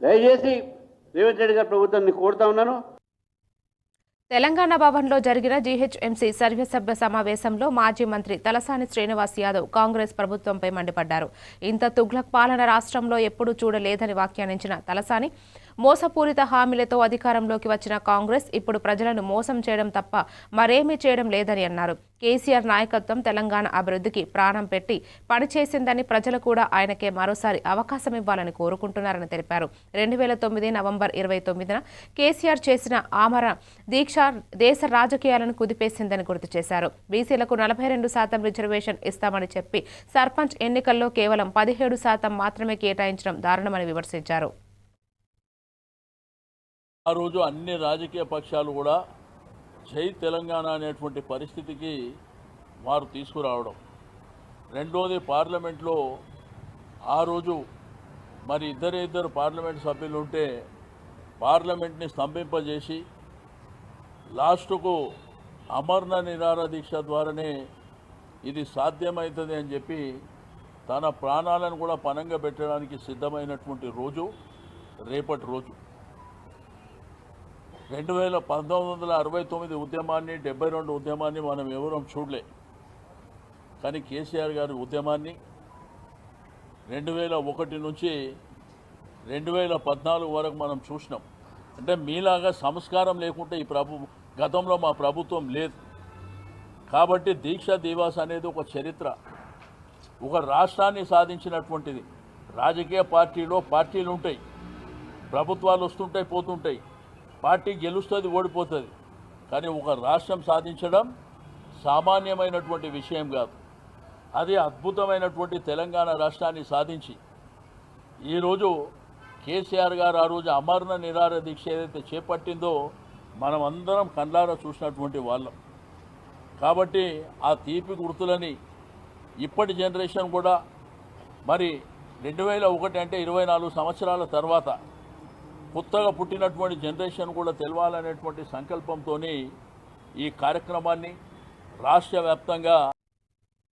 దయచేసి రేవంత్ రెడ్డి గారి ప్రభుత్వాన్ని కోరుతా ఉన్నాను. తెలంగాణ భవన్లో జరిగిన జీహెచ్ఎంసీ సర్వసభ్య సమావేశంలో మాజీ మంత్రి తలసాని శ్రీనివాస్ యాదవ్ కాంగ్రెస్ ప్రభుత్వంపై మండిపడ్డారు. ఇంత తుగ్లక్ పాలన రాష్ట్రంలో ఎప్పుడూ చూడలేదని వ్యాఖ్యానించిన తలసాని మోసపూరిత హామీలతో అధికారంలోకి వచ్చిన కాంగ్రెస్ ఇప్పుడు ప్రజలను మోసం చేయడం తప్ప మరేమీ చేయడం లేదని అన్నారు. కేసీఆర్ నాయకత్వం తెలంగాణ అభివృద్ధికి ప్రాణం పెట్టి పనిచేసిందని ప్రజలు కూడా ఆయనకే మరోసారి అవకాశం ఇవ్వాలని కోరుకుంటున్నారని తెలిపారు. 2009 నవంబర్ 29న కేసీఆర్ చేసిన ఆమరణ దీక్ష దేశ రాజకీయాలను కుదిపేసిందని గుర్తు చేశారు. బీసీలకు 42% రిజర్వేషన్ ఇస్తామని చెప్పి సర్పంచ్ ఎన్నికల్లో కేవలం 17% మాత్రమే కేటాయించడం దారుణమని విమర్శించారు. ఆ రోజు అన్ని రాజకీయ పక్షాలు కూడా జై తెలంగాణ అనేటువంటి పరిస్థితికి వారు తీసుకురావడం. రెండోది పార్లమెంట్లో ఆ రోజు మరి ఇద్దరు పార్లమెంట్ సభ్యులు ఉంటే పార్లమెంట్ని స్తంభింపజేసి లాస్టుకు అమరణ నిరాహార దీక్ష ద్వారానే ఇది సాధ్యమవుతుంది అని చెప్పి తన ప్రాణాలను కూడా పణంగా పెట్టడానికి సిద్ధమైనటువంటి రోజు రేపటి రోజు. 1969 ఉద్యమాన్ని 72 ఉద్యమాన్ని మనం ఎవరూ చూడలే. కానీ కేసీఆర్ గారి ఉద్యమాన్ని 2001 నుంచి 2014 వరకు మనం చూసినాం. అంటే మీలాగా సంస్కారం లేకుంటే ఈ గతంలో మా ప్రభుత్వం లేదు. కాబట్టి దీక్ష దివాస్ అనేది ఒక చరిత్ర, ఒక రాష్ట్రాన్ని సాధించినటువంటిది. రాజకీయ పార్టీలు ఉంటాయి, ప్రభుత్వాలు వస్తుంటాయి పోతుంటాయి, పార్టీ గెలుస్తుంది ఓడిపోతుంది. కానీ ఒక రాష్ట్రం సాధించడం సామాన్యమైనటువంటి విషయం కాదు. అది అద్భుతమైనటువంటి తెలంగాణ రాష్ట్రాన్ని సాధించి ఈరోజు కేసీఆర్ గారు ఆ రోజు అమరణ నిరాహార దీక్ష ఏదైతే చేపట్టిందో మనం అందరం కళ్ళారా చూసినటువంటి వాళ్ళం. కాబట్టి ఆ తీపి గుర్తులని ఇప్పటి జనరేషన్ కూడా మరి 2001 అంటే 24 సంవత్సరాల తర్వాత కొత్తగా పుట్టినటువంటి జనరేషన్ కూడా తెలవాలనేటువంటి సంకల్పంతో ఈ కార్యక్రమాన్ని రాష్ట్ర వ్యాప్తంగా